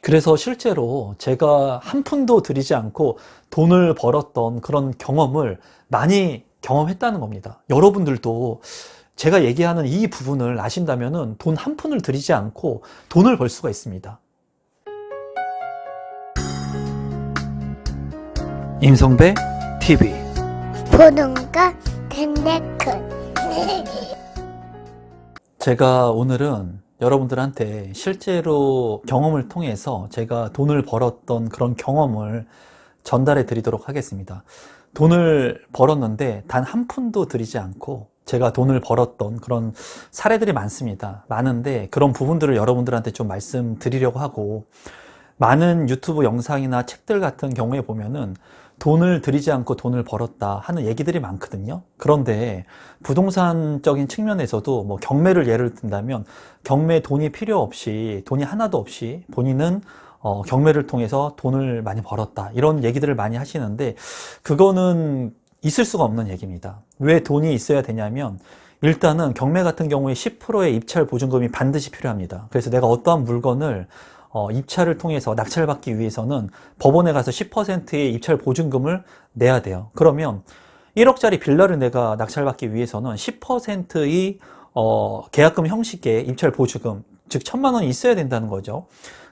그래서 실제로 제가 한 푼도 들이지 않고 돈을 벌었던 그런 경험을 많이 경험했다는 겁니다. 여러분들도 제가 얘기하는 이 부분을 아신다면 돈 한 푼을 들이지 않고 돈을 벌 수가 있습니다. 임성배 TV 보동과 덴데크 제가 오늘은 여러분들한테 실제로 경험을 통해서 제가 돈을 벌었던 그런 경험을 전달해 드리도록 하겠습니다. 돈을 벌었는데 단 한 푼도 들이지 않고 제가 돈을 벌었던 그런 사례들이 많습니다. 많은데 그런 부분들을 여러분들한테 좀 말씀드리려고 하고, 많은 유튜브 영상이나 책들 같은 경우에 보면은 돈을 들이지 않고 돈을 벌었다 하는 얘기들이 많거든요. 그런데 부동산적인 측면에서도 뭐 경매를 예를 든다면 경매에 돈이 필요 없이, 돈이 하나도 없이 본인은 경매를 통해서 돈을 많이 벌었다, 이런 얘기들을 많이 하시는데 그거는 있을 수가 없는 얘기입니다. 왜 돈이 있어야 되냐면, 일단은 경매 같은 경우에 10%의 입찰 보증금이 반드시 필요합니다. 그래서 내가 어떠한 물건을 입찰을 통해서 낙찰받기 위해서는 법원에 가서 10%의 입찰 보증금을 내야 돼요. 그러면 1억짜리 빌라를 내가 낙찰받기 위해서는 10%의 계약금 형식의 입찰 보증금, 즉 1,000만 원이 있어야 된다는 거죠.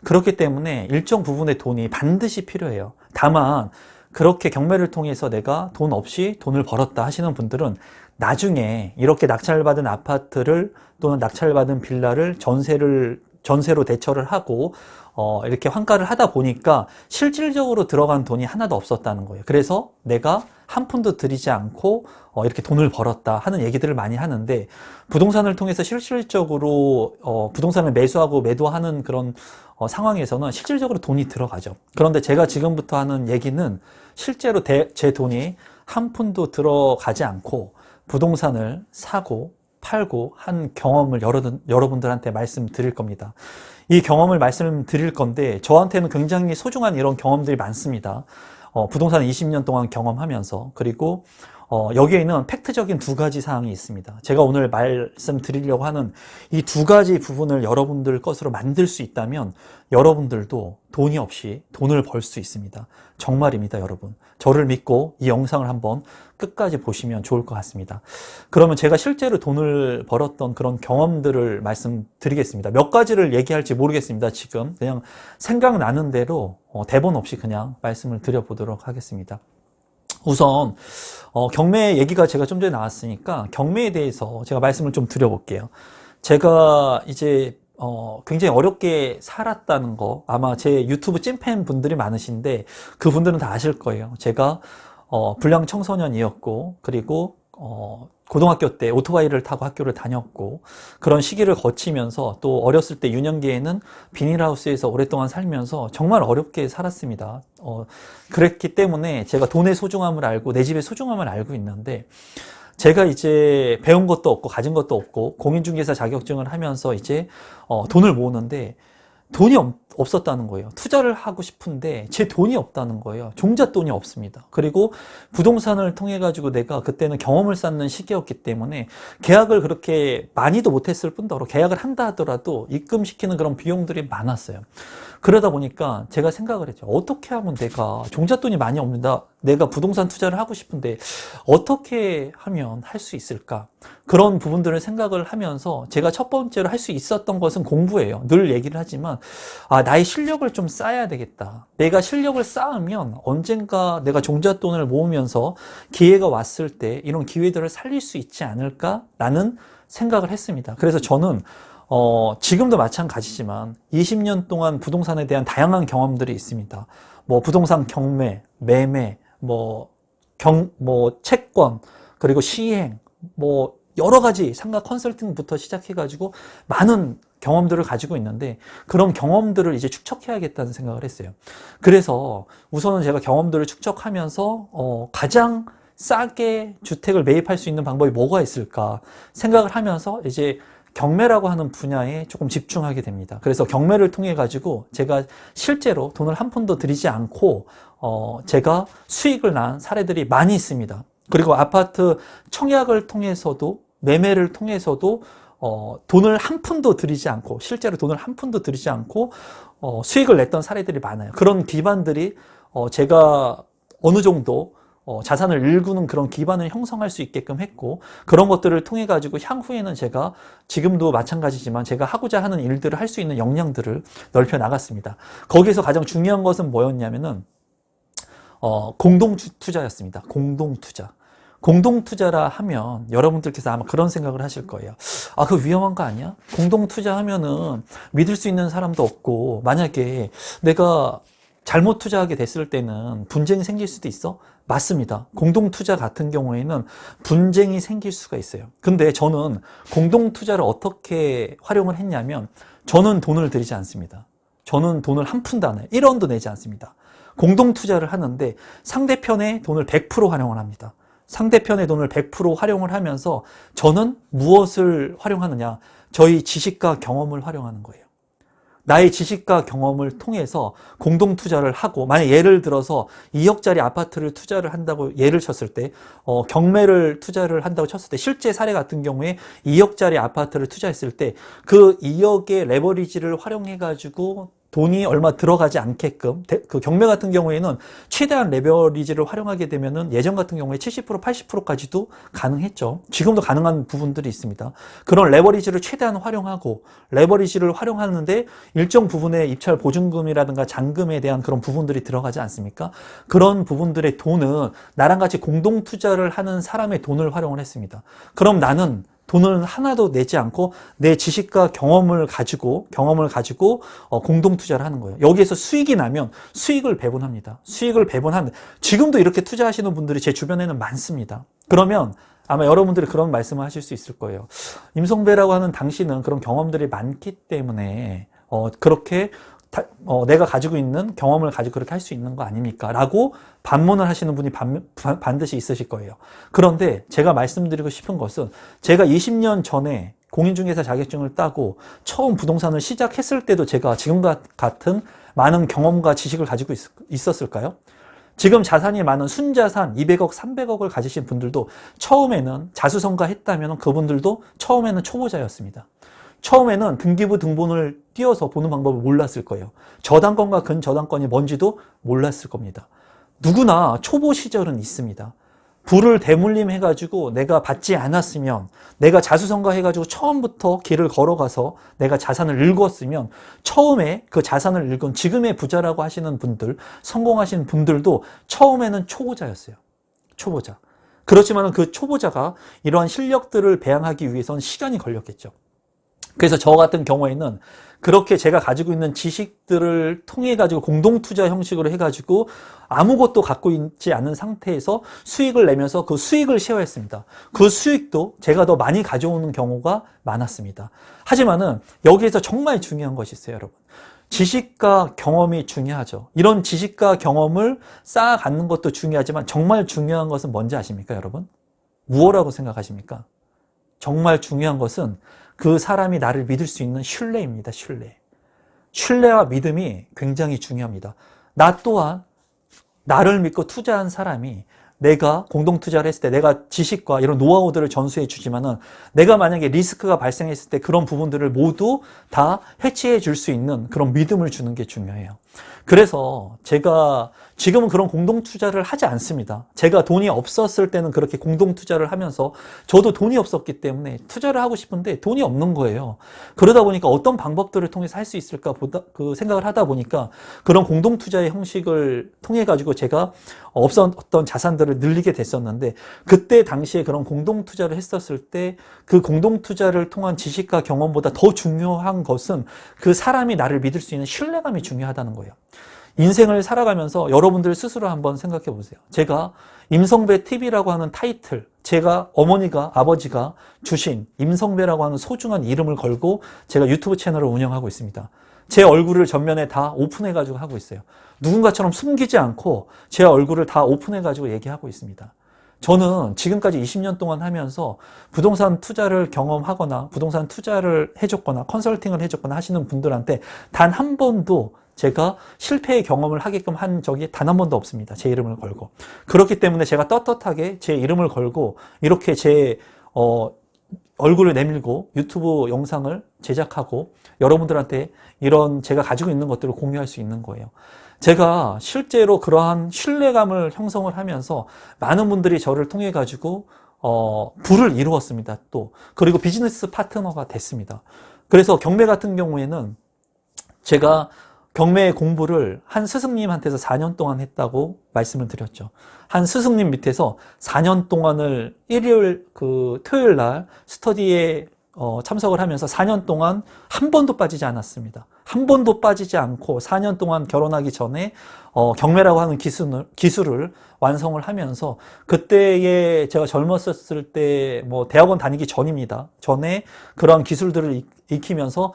그렇기 때문에 일정 부분의 돈이 반드시 필요해요. 다만 그렇게 경매를 통해서 내가 돈 없이 돈을 벌었다 하시는 분들은 나중에 이렇게 낙찰받은 아파트를 또는 낙찰받은 빌라를 전세로 대처를 하고 이렇게 환가를 하다 보니까 실질적으로 들어간 돈이 하나도 없었다는 거예요. 그래서 내가 한 푼도 들이지 않고 이렇게 돈을 벌었다 하는 얘기들을 많이 하는데, 부동산을 통해서 실질적으로 부동산을 매수하고 매도하는 그런 상황에서는 실질적으로 돈이 들어가죠. 그런데 제가 지금부터 하는 얘기는 실제로 제 돈이 한 푼도 들어가지 않고 부동산을 사고 팔고 한 경험을 여러분들한테 말씀드릴 겁니다. 이 경험을 말씀드릴 건데 저한테는 굉장히 소중한 이런 경험들이 많습니다. 부동산 20년 동안 경험하면서, 그리고 여기에는 팩트적인 두 가지 사항이 있습니다. 제가 오늘 말씀드리려고 하는 이 두 가지 부분을 여러분들 것으로 만들 수 있다면 여러분들도 돈이 없이 돈을 벌 수 있습니다. 정말입니다, 여러분. 저를 믿고 이 영상을 한번 끝까지 보시면 좋을 것 같습니다. 그러면 제가 실제로 돈을 벌었던 그런 경험들을 말씀드리겠습니다. 몇 가지를 얘기할지 모르겠습니다. 지금 그냥 생각나는 대로 대본 없이 그냥 말씀을 드려보도록 하겠습니다. 우선 경매 얘기가 제가 좀 전에 나왔으니까 경매에 대해서 제가 말씀을 좀 드려볼게요. 제가 이제 굉장히 어렵게 살았다는 거, 아마 제 유튜브 찐팬 분들이 많으신데 그분들은 다 아실 거예요. 제가 불량 청소년이었고, 그리고 고등학교 때 오토바이를 타고 학교를 다녔고, 그런 시기를 거치면서 또 어렸을 때 유년기에는 비닐하우스에서 오랫동안 살면서 정말 어렵게 살았습니다. 그랬기 때문에 제가 돈의 소중함을 알고 내 집의 소중함을 알고 있는데, 제가 이제 배운 것도 없고 가진 것도 없고 공인중개사 자격증을 하면서 이제 돈을 모으는데 돈이 없었다는 거예요. 투자를 하고 싶은데 제 돈이 없다는 거예요. 종잣돈이 없습니다. 그리고 부동산을 통해 가지고 내가 그때는 경험을 쌓는 시기였기 때문에 계약을 그렇게 많이도 못했을 뿐더러 계약을 한다 하더라도 입금시키는 그런 비용들이 많았어요. 그러다 보니까 제가 생각을 했죠. 어떻게 하면 내가 종잣돈이 많이 없는다, 내가 부동산 투자를 하고 싶은데 어떻게 하면 할 수 있을까? 그런 부분들을 생각을 하면서 제가 첫 번째로 할 수 있었던 것은 공부예요. 늘 얘기를 하지만 나의 실력을 좀 쌓아야 되겠다. 내가 실력을 쌓으면 언젠가 내가 종잣돈을 모으면서 기회가 왔을 때 이런 기회들을 살릴 수 있지 않을까라는 생각을 했습니다. 그래서 저는 지금도 마찬가지지만 20년 동안 부동산에 대한 다양한 경험들이 있습니다. 뭐 부동산 경매, 매매, 채권, 그리고 시행, 여러 가지 상가 컨설팅부터 시작해가지고 많은 경험들을 가지고 있는데, 그런 경험들을 이제 축적해야겠다는 생각을 했어요. 그래서 우선은 제가 경험들을 축적하면서 가장 싸게 주택을 매입할 수 있는 방법이 뭐가 있을까 생각을 하면서 이제 경매라고 하는 분야에 조금 집중하게 됩니다. 그래서 경매를 통해 가지고 제가 실제로 돈을 한 푼도 들이지 않고 제가 수익을 난 사례들이 많이 있습니다. 그리고 아파트 청약을 통해서도, 매매를 통해서도 돈을 한 푼도 들이지 않고, 실제로 돈을 한 푼도 들이지 않고 수익을 냈던 사례들이 많아요. 그런 기반들이 제가 어느 정도 자산을 일구는 그런 기반을 형성할 수 있게끔 했고, 그런 것들을 통해 가지고 향후에는 제가 지금도 마찬가지지만 제가 하고자 하는 일들을 할 수 있는 역량들을 넓혀 나갔습니다. 거기에서 가장 중요한 것은 뭐였냐면은 공동 투자였습니다. 공동 투자. 공동 투자라 하면 여러분들께서 아마 그런 생각을 하실 거예요. 아, 그거 위험한 거 아니야? 공동 투자하면은 믿을 수 있는 사람도 없고, 만약에 내가 잘못 투자하게 됐을 때는 분쟁이 생길 수도 있어? 맞습니다. 공동 투자 같은 경우에는 분쟁이 생길 수가 있어요. 근데 저는 공동 투자를 어떻게 활용을 했냐면, 저는 돈을 들이지 않습니다. 저는 돈을 한 푼도 안 해요. 1원도 내지 않습니다. 공동 투자를 하는데 상대편의 돈을 100% 활용을 합니다. 상대편의 돈을 100% 활용을 하면서 저는 무엇을 활용하느냐? 저희 지식과 경험을 활용하는 거예요. 나의 지식과 경험을 통해서 공동 투자를 하고, 만약 예를 들어서 2억짜리 아파트를 투자를 한다고 예를 쳤을 때, 경매를 투자를 한다고 쳤을 때, 실제 사례 같은 경우에 2억짜리 아파트를 투자했을 때 그 2억의 레버리지를 활용해가지고 돈이 얼마 들어가지 않게끔, 그 경매 같은 경우에는 최대한 레버리지를 활용하게 되면은 예전 같은 경우에 70%, 80%까지도 가능했죠. 지금도 가능한 부분들이 있습니다. 그런 레버리지를 최대한 활용하고, 레버리지를 활용하는데 일정 부분의 입찰 보증금이라든가 잔금에 대한 그런 부분들이 들어가지 않습니까? 그런 부분들의 돈은 나랑 같이 공동 투자를 하는 사람의 돈을 활용을 했습니다. 그럼 나는 돈을 하나도 내지 않고 내 지식과 경험을 가지고 공동 투자를 하는 거예요. 여기에서 수익이 나면 수익을 배분합니다. 수익을 배분하는, 지금도 이렇게 투자하시는 분들이 제 주변에는 많습니다. 그러면 아마 여러분들이 그런 말씀을 하실 수 있을 거예요. 임성배라고 하는 당신은 그런 경험들이 많기 때문에 그렇게 내가 가지고 있는 경험을 가지고 그렇게 할 수 있는 거 아닙니까? 라고 반문을 하시는 분이 반드시 있으실 거예요. 그런데 제가 말씀드리고 싶은 것은, 제가 20년 전에 공인중개사 자격증을 따고 처음 부동산을 시작했을 때도 제가 지금과 같은 많은 경험과 지식을 가지고 있었을까요? 지금 자산이 많은 순자산 200억, 300억을 가지신 분들도 처음에는 자수성가했다면 그분들도 처음에는 초보자였습니다. 처음에는 등기부 등본을 띄워서 보는 방법을 몰랐을 거예요. 저당권과 근저당권이 뭔지도 몰랐을 겁니다. 누구나 초보 시절은 있습니다. 불을 대물림 해가지고 내가 받지 않았으면, 내가 자수성가 해가지고 처음부터 길을 걸어가서 내가 자산을 읽었으면, 처음에 그 자산을 읽은 지금의 부자라고 하시는 분들, 성공하신 분들도 처음에는 초보자였어요. 초보자. 그렇지만 그 초보자가 이러한 실력들을 배양하기 위해서는 시간이 걸렸겠죠. 그래서 저 같은 경우에는 그렇게 제가 가지고 있는 지식들을 통해 가지고 공동투자 형식으로 해가지고 아무것도 갖고 있지 않은 상태에서 수익을 내면서 그 수익을 쉐어했습니다. 그 수익도 제가 더 많이 가져오는 경우가 많았습니다. 하지만은 여기에서 정말 중요한 것이 있어요, 여러분. 지식과 경험이 중요하죠. 이런 지식과 경험을 쌓아가는 것도 중요하지만 정말 중요한 것은 뭔지 아십니까, 여러분? 무엇이라고 생각하십니까? 정말 중요한 것은 그 사람이 나를 믿을 수 있는 신뢰입니다. 신뢰. 신뢰와 믿음이 굉장히 중요합니다. 나 또한 나를 믿고 투자한 사람이 내가 공동투자를 했을 때 내가 지식과 이런 노하우들을 전수해 주지만은 내가 만약에 리스크가 발생했을 때 그런 부분들을 모두 다 해치해 줄 수 있는 그런 믿음을 주는 게 중요해요. 그래서 제가 지금은 그런 공동투자를 하지 않습니다. 제가 돈이 없었을 때는 그렇게 공동투자를 하면서 저도 돈이 없었기 때문에 투자를 하고 싶은데 돈이 없는 거예요. 그러다 보니까 어떤 방법들을 통해서 할 수 있을까 그 생각을 하다 보니까 그런 공동투자의 형식을 통해 가지고 제가 없었던 자산들을 늘리게 됐었는데, 그때 당시에 그런 공동투자를 했었을 때 그 공동투자를 통한 지식과 경험보다 더 중요한 것은 그 사람이 나를 믿을 수 있는 신뢰감이 중요하다는 거예요. 인생을 살아가면서 여러분들 스스로 한번 생각해 보세요. 제가 임성배 TV라고 하는 타이틀, 제가 어머니가, 아버지가 주신 임성배라고 하는 소중한 이름을 걸고 제가 유튜브 채널을 운영하고 있습니다. 제 얼굴을 전면에 다 오픈해가지고 하고 있어요. 누군가처럼 숨기지 않고 제 얼굴을 다 오픈해가지고 얘기하고 있습니다. 저는 지금까지 20년 동안 하면서 부동산 투자를 경험하거나 부동산 투자를 해줬거나 컨설팅을 해줬거나 하시는 분들한테 단 한 번도 제가 실패의 경험을 하게끔 한 적이 단 한 번도 없습니다. 제 이름을 걸고. 그렇기 때문에 제가 떳떳하게 제 이름을 걸고 이렇게 제 얼굴을 내밀고 유튜브 영상을 제작하고 여러분들한테 이런 제가 가지고 있는 것들을 공유할 수 있는 거예요. 제가 실제로 그러한 신뢰감을 형성을 하면서 많은 분들이 저를 통해 가지고 부를 이루었습니다. 또 그리고 비즈니스 파트너가 됐습니다. 그래서 경매 같은 경우에는 제가 경매 공부를 한 스승님한테서 4년 동안 했다고 말씀을 드렸죠. 한 스승님 밑에서 4년 동안을 토요일 날 스터디에 참석을 하면서 4년 동안 한 번도 빠지지 않았습니다. 한 번도 빠지지 않고 4년 동안 결혼하기 전에 경매라고 하는 기술을 완성을 하면서, 그때에 제가 젊었을 때 뭐 대학원 다니기 전입니다. 전에 그러한 기술들을 익히면서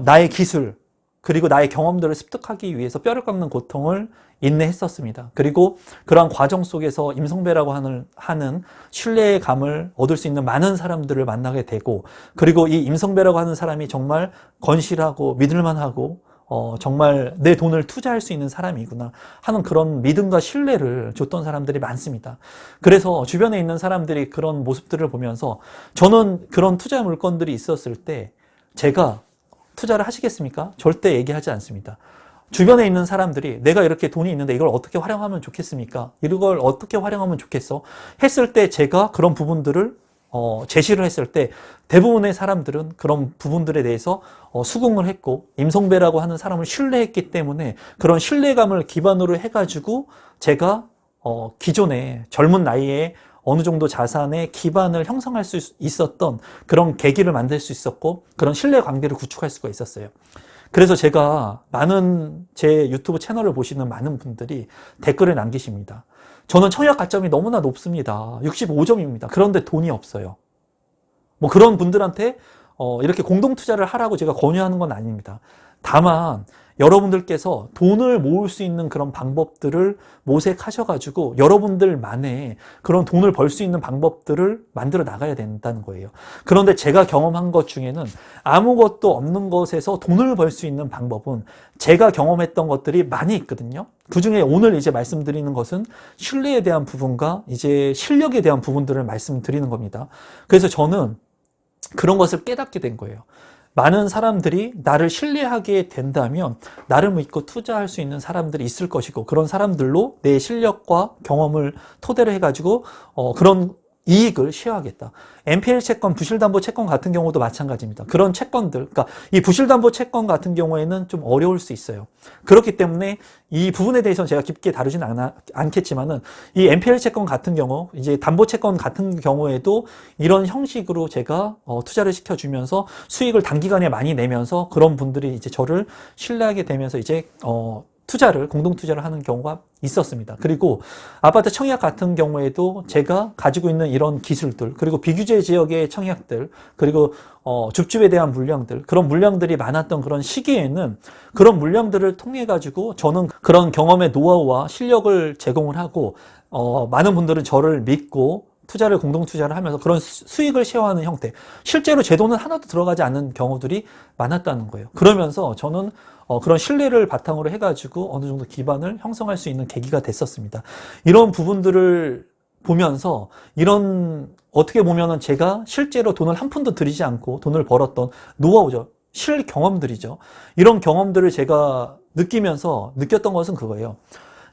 나의 기술 그리고 나의 경험들을 습득하기 위해서 뼈를 깎는 고통을 인내했었습니다. 그리고 그러한 과정 속에서 임성배라고 하는 신뢰감을 얻을 수 있는 많은 사람들을 만나게 되고, 그리고 이 임성배라고 하는 사람이 정말 건실하고 믿을만하고 정말 내 돈을 투자할 수 있는 사람이구나 하는 그런 믿음과 신뢰를 줬던 사람들이 많습니다. 그래서 주변에 있는 사람들이 그런 모습들을 보면서 저는 그런 투자 물건들이 있었을 때 제가 투자를 하시겠습니까? 절대 얘기하지 않습니다. 주변에 있는 사람들이 내가 이렇게 돈이 있는데 이걸 어떻게 활용하면 좋겠습니까? 이걸 어떻게 활용하면 좋겠어? 했을 때 제가 그런 부분들을 제시를 했을 때 대부분의 사람들은 그런 부분들에 대해서 수긍을 했고, 임성배라고 하는 사람을 신뢰했기 때문에 그런 신뢰감을 기반으로 해가지고 제가 기존에 젊은 나이에 어느 정도 자산의 기반을 형성할 수 있었던 그런 계기를 만들 수 있었고, 그런 신뢰 관계를 구축할 수가 있었어요. 그래서 제가 많은 제 유튜브 채널을 보시는 많은 분들이 댓글을 남기십니다. 저는 청약 가점이 너무나 높습니다. 65점입니다. 그런데 돈이 없어요. 뭐 그런 분들한테 이렇게 공동 투자를 하라고 제가 권유하는 건 아닙니다. 다만 여러분들께서 돈을 모을 수 있는 그런 방법들을 모색하셔가지고 여러분들만의 그런 돈을 벌 수 있는 방법들을 만들어 나가야 된다는 거예요. 그런데 제가 경험한 것 중에는 아무것도 없는 것에서 돈을 벌 수 있는 방법은 제가 경험했던 것들이 많이 있거든요. 그 중에 오늘 이제 말씀드리는 것은 신뢰에 대한 부분과 이제 실력에 대한 부분들을 말씀드리는 겁니다. 그래서 저는 그런 것을 깨닫게 된 거예요. 많은 사람들이 나를 신뢰하게 된다면 나를 믿고 투자할 수 있는 사람들이 있을 것이고, 그런 사람들로 내 실력과 경험을 토대로 해가지고 그런 이익을 쉐어하겠다. NPL 채권, 부실담보 채권 같은 경우도 마찬가지입니다. 그런 채권들, 그러니까 이 부실담보 채권 같은 경우에는 좀 어려울 수 있어요. 그렇기 때문에 이 부분에 대해서는 제가 깊게 다루지는 않겠지만은, 이 NPL 채권 같은 경우, 이제 담보 채권 같은 경우에도 이런 형식으로 제가 투자를 시켜주면서 수익을 단기간에 많이 내면서 그런 분들이 이제 저를 신뢰하게 되면서 이제 공동 투자를 하는 경우가 있었습니다. 그리고 아파트 청약 같은 경우에도 제가 가지고 있는 이런 기술들, 그리고 비규제 지역의 청약들, 그리고 줍줍에 대한 물량들, 그런 물량들이 많았던 그런 시기에는 그런 물량들을 통해 가지고 저는 그런 경험의 노하우와 실력을 제공을 하고, 많은 분들은 저를 믿고 공동 투자를 하면서 그런 수익을 쉐어하는 형태, 실제로 제 돈은 하나도 들어가지 않는 경우들이 많았다는 거예요. 그러면서 저는 그런 신뢰를 바탕으로 해가지고 어느 정도 기반을 형성할 수 있는 계기가 됐었습니다. 이런 부분들을 보면서, 어떻게 보면은 제가 실제로 돈을 한 푼도 들이지 않고 돈을 벌었던 노하우죠. 경험들이죠. 이런 경험들을 제가 느꼈던 것은 그거예요.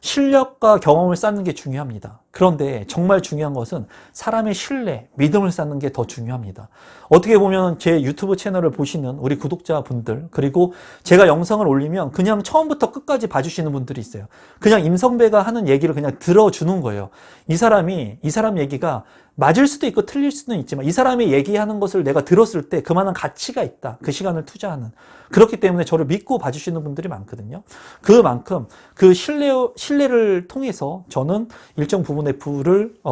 실력과 경험을 쌓는 게 중요합니다. 그런데 정말 중요한 것은 사람의 신뢰, 믿음을 쌓는 게 더 중요합니다. 어떻게 보면 제 유튜브 채널을 보시는 우리 구독자분들, 그리고 제가 영상을 올리면 그냥 처음부터 끝까지 봐주시는 분들이 있어요. 그냥 임성배가 하는 얘기를 그냥 들어주는 거예요. 이 사람 얘기가 맞을 수도 있고 틀릴 수도 있지만 이 사람이 얘기하는 것을 내가 들었을 때 그만한 가치가 있다. 그 시간을 투자하는. 그렇기 때문에 저를 믿고 봐주시는 분들이 많거든요. 그만큼 그 신뢰를 통해서 저는 일정 부분의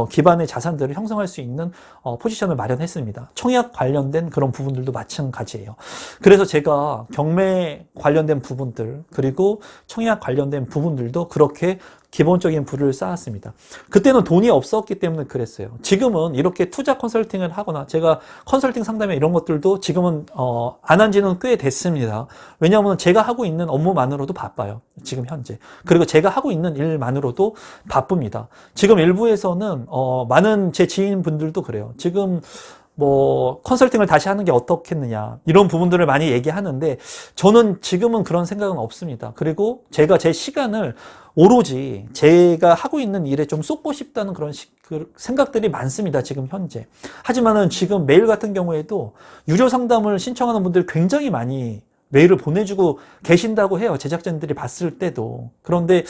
기반의 자산들을 형성할 수 있는 포지션을 마련했습니다. 청약 관련된 그런 부분들도 마찬가지예요. 그래서 제가 경매 관련된 부분들, 그리고 청약 관련된 부분들도 그렇게 기본적인 부를 쌓았습니다. 그때는 돈이 없었기 때문에 그랬어요. 지금은 이렇게 투자 컨설팅을 하거나 제가 컨설팅 상담에 이런 것들도 지금은 안 한 지는 꽤 됐습니다. 왜냐하면 제가 하고 있는 업무만으로도 바빠요. 지금 현재. 그리고 제가 하고 있는 일만으로도 바쁩니다. 지금 일부에서는 많은 제 지인분들도 그래요. 지금 뭐 컨설팅을 다시 하는 게 어떻겠느냐 이런 부분들을 많이 얘기하는데 저는 지금은 그런 생각은 없습니다. 그리고 제가 제 시간을 오로지 제가 하고 있는 일에 좀 쏟고 싶다는 그런 그 생각들이 많습니다. 지금 현재. 하지만은 지금 메일 같은 경우에도 유료 상담을 신청하는 분들이 굉장히 많이 메일을 보내주고 계신다고 해요. 제작진들이 봤을 때도. 그런데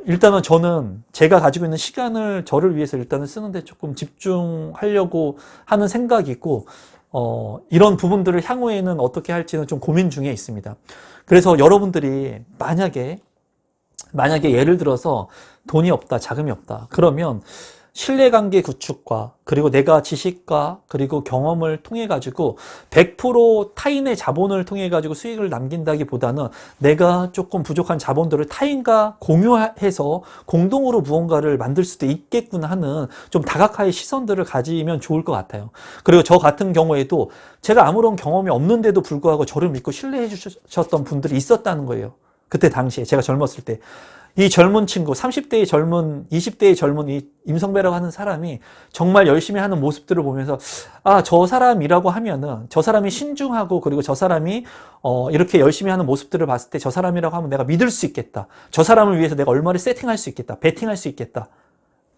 일단은 저는 제가 가지고 있는 시간을 저를 위해서 일단은 쓰는데 조금 집중하려고 하는 생각이고, 이런 부분들을 향후에는 어떻게 할지는 좀 고민 중에 있습니다. 그래서 여러분들이 만약에 예를 들어서 돈이 없다, 자금이 없다. 그러면 신뢰관계 구축과 그리고 내가 지식과 그리고 경험을 통해 가지고 100% 타인의 자본을 통해 가지고 수익을 남긴다기보다는 내가 조금 부족한 자본들을 타인과 공유해서 공동으로 무언가를 만들 수도 있겠구나 하는 좀 다각화의 시선들을 가지면 좋을 것 같아요. 그리고 저 같은 경우에도 제가 아무런 경험이 없는데도 불구하고 저를 믿고 신뢰해 주셨던 분들이 있었다는 거예요. 그때 당시에 제가 젊었을 때. 이 젊은 친구, 30대의 젊은, 20대의 젊은 이 임성배라고 하는 사람이 정말 열심히 하는 모습들을 보면서, 아, 저 사람이라고 하면은, 저 사람이 신중하고, 그리고 저 사람이, 이렇게 열심히 하는 모습들을 봤을 때 저 사람이라고 하면 내가 믿을 수 있겠다. 저 사람을 위해서 내가 얼마를 세팅할 수 있겠다. 베팅할 수 있겠다.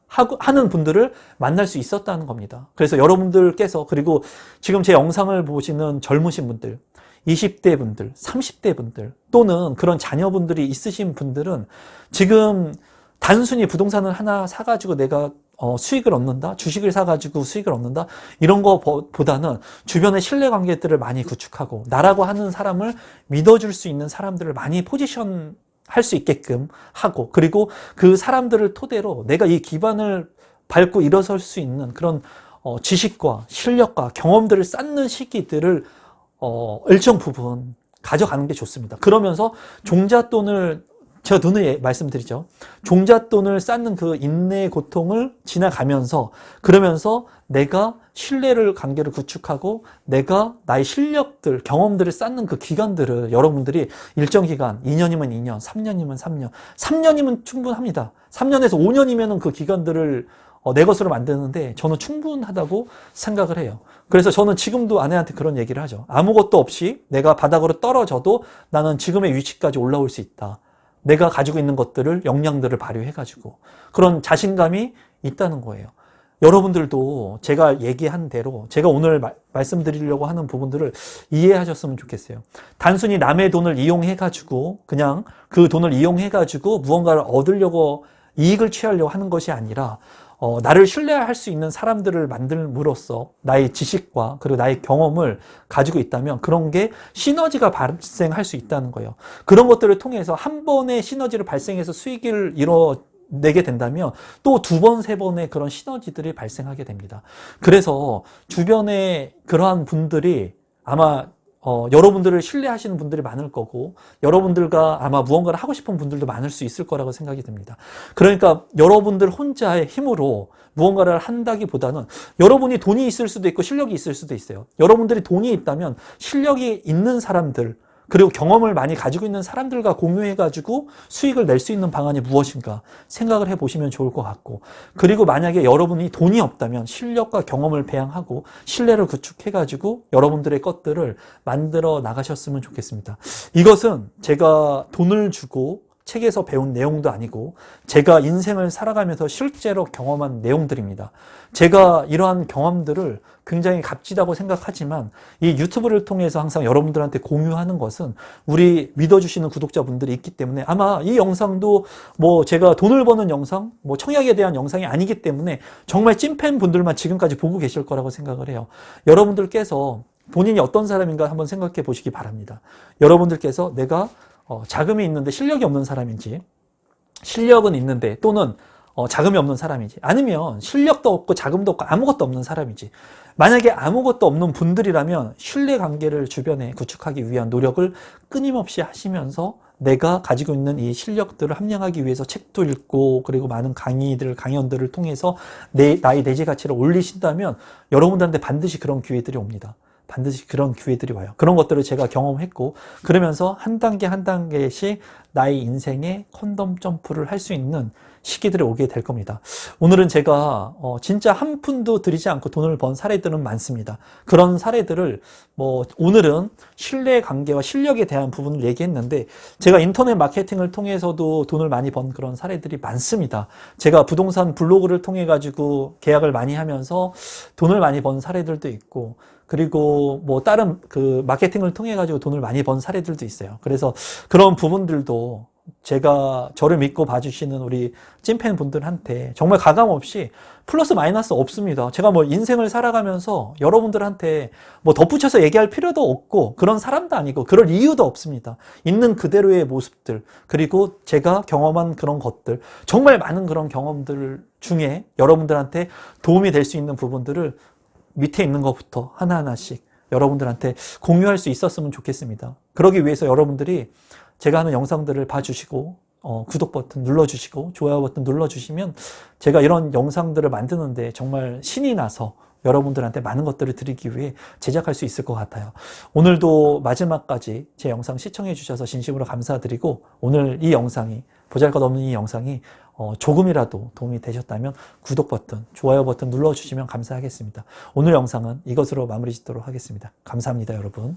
하는 분들을 만날 수 있었다는 겁니다. 그래서 여러분들께서, 그리고 지금 제 영상을 보시는 젊으신 분들, 20대 분들, 30대 분들 또는 그런 자녀분들이 있으신 분들은 지금 단순히 부동산을 하나 사가지고 내가 수익을 얻는다, 주식을 사가지고 수익을 얻는다 이런 거보다는 주변의 신뢰관계들을 많이 구축하고 나라고 하는 사람을 믿어줄 수 있는 사람들을 많이 포지션 할 수 있게끔 하고, 그리고 그 사람들을 토대로 내가 이 기반을 밟고 일어설 수 있는 그런 지식과 실력과 경험들을 쌓는 시기들을 일정 부분 가져가는 게 좋습니다. 그러면서 종잣돈을, 제가 눈을 말씀드리죠. 종잣돈을 쌓는 그 인내의 고통을 지나가면서, 그러면서 내가 신뢰를, 관계를 구축하고 내가 나의 실력들, 경험들을 쌓는 그 기간들을 여러분들이 일정 기간, 2년이면 2년, 3년이면 3년, 3년이면 충분합니다. 3년에서 5년이면 그 기간들을 내 것으로 만드는데 저는 충분하다고 생각을 해요. 그래서 저는 지금도 아내한테 그런 얘기를 하죠. 아무것도 없이 내가 바닥으로 떨어져도 나는 지금의 위치까지 올라올 수 있다. 내가 가지고 있는 것들을, 역량들을 발휘해가지고 그런 자신감이 있다는 거예요. 여러분들도 제가 얘기한 대로 제가 오늘 말씀드리려고 하는 부분들을 이해하셨으면 좋겠어요. 단순히 남의 돈을 이용해가지고 그냥 그 돈을 이용해가지고 무언가를 얻으려고, 이익을 취하려고 하는 것이 아니라 나를 신뢰할 수 있는 사람들을 만들므로써 나의 지식과 그리고 나의 경험을 가지고 있다면 그런 게 시너지가 발생할 수 있다는 거예요. 그런 것들을 통해서 한 번의 시너지를 발생해서 수익을 이뤄내게 된다면 또 두 번, 세 번의 그런 시너지들이 발생하게 됩니다. 그래서 주변에 그러한 분들이 아마 여러분들을 신뢰하시는 분들이 많을 거고, 여러분들과 아마 무언가를 하고 싶은 분들도 많을 수 있을 거라고 생각이 듭니다. 그러니까 여러분들 혼자의 힘으로 무언가를 한다기보다는 여러분이 돈이 있을 수도 있고 실력이 있을 수도 있어요. 여러분들이 돈이 있다면 실력이 있는 사람들, 그리고 경험을 많이 가지고 있는 사람들과 공유해가지고 수익을 낼 수 있는 방안이 무엇인가 생각을 해보시면 좋을 것 같고, 그리고 만약에 여러분이 돈이 없다면 실력과 경험을 배양하고 신뢰를 구축해가지고 여러분들의 것들을 만들어 나가셨으면 좋겠습니다. 이것은 제가 돈을 주고 책에서 배운 내용도 아니고 제가 인생을 살아가면서 실제로 경험한 내용들입니다. 제가 이러한 경험들을 굉장히 값지다고 생각하지만 이 유튜브를 통해서 항상 여러분들한테 공유하는 것은 우리 믿어주시는 구독자분들이 있기 때문에 아마 이 영상도 뭐 제가 돈을 버는 영상, 뭐 청약에 대한 영상이 아니기 때문에 정말 찐팬 분들만 지금까지 보고 계실 거라고 생각을 해요. 여러분들께서 본인이 어떤 사람인가 한번 생각해 보시기 바랍니다. 여러분들께서 내가 자금이 있는데 실력이 없는 사람인지, 실력은 있는데 또는 자금이 없는 사람이지, 아니면 실력도 없고 자금도 없고 아무것도 없는 사람이지. 만약에 아무것도 없는 분들이라면 신뢰관계를 주변에 구축하기 위한 노력을 끊임없이 하시면서 내가 가지고 있는 이 실력들을 함양하기 위해서 책도 읽고 그리고 많은 강연들을 통해서 나의 내재 가치를 올리신다면 여러분들한테 반드시 그런 기회들이 옵니다. 반드시 그런 기회들이 와요. 그런 것들을 제가 경험했고, 그러면서 한 단계 한 단계씩 나의 인생에 컨덤 점프를 할 수 있는 시기들이 오게 될 겁니다. 오늘은 제가 진짜 한 푼도 들이지 않고 돈을 번 사례들은 많습니다. 그런 사례들을 오늘은 신뢰관계와 실력에 대한 부분을 얘기했는데, 제가 인터넷 마케팅을 통해서도 돈을 많이 번 그런 사례들이 많습니다. 제가 부동산 블로그를 통해 가지고 계약을 많이 하면서 돈을 많이 번 사례들도 있고, 그리고 다른 그 마케팅을 통해 가지고 돈을 많이 번 사례들도 있어요. 그래서 그런 부분들도 제가 저를 믿고 봐주시는 우리 찐팬 분들한테 정말 가감 없이 플러스 마이너스 없습니다. 제가 인생을 살아가면서 여러분들한테 덧붙여서 얘기할 필요도 없고 그런 사람도 아니고 그럴 이유도 없습니다. 있는 그대로의 모습들, 그리고 제가 경험한 그런 것들, 정말 많은 그런 경험들 중에 여러분들한테 도움이 될 수 있는 부분들을 밑에 있는 것부터 하나하나씩 여러분들한테 공유할 수 있었으면 좋겠습니다. 그러기 위해서 여러분들이 제가 하는 영상들을 봐주시고 구독 버튼 눌러주시고 좋아요 버튼 눌러주시면 제가 이런 영상들을 만드는데 정말 신이 나서 여러분들한테 많은 것들을 드리기 위해 제작할 수 있을 것 같아요. 오늘도 마지막까지 제 영상 시청해 주셔서 진심으로 감사드리고, 오늘 이 영상이, 보잘것없는 이 영상이 조금이라도 도움이 되셨다면 구독 버튼, 좋아요 버튼 눌러주시면 감사하겠습니다. 오늘 영상은 이것으로 마무리 짓도록 하겠습니다. 감사합니다, 여러분.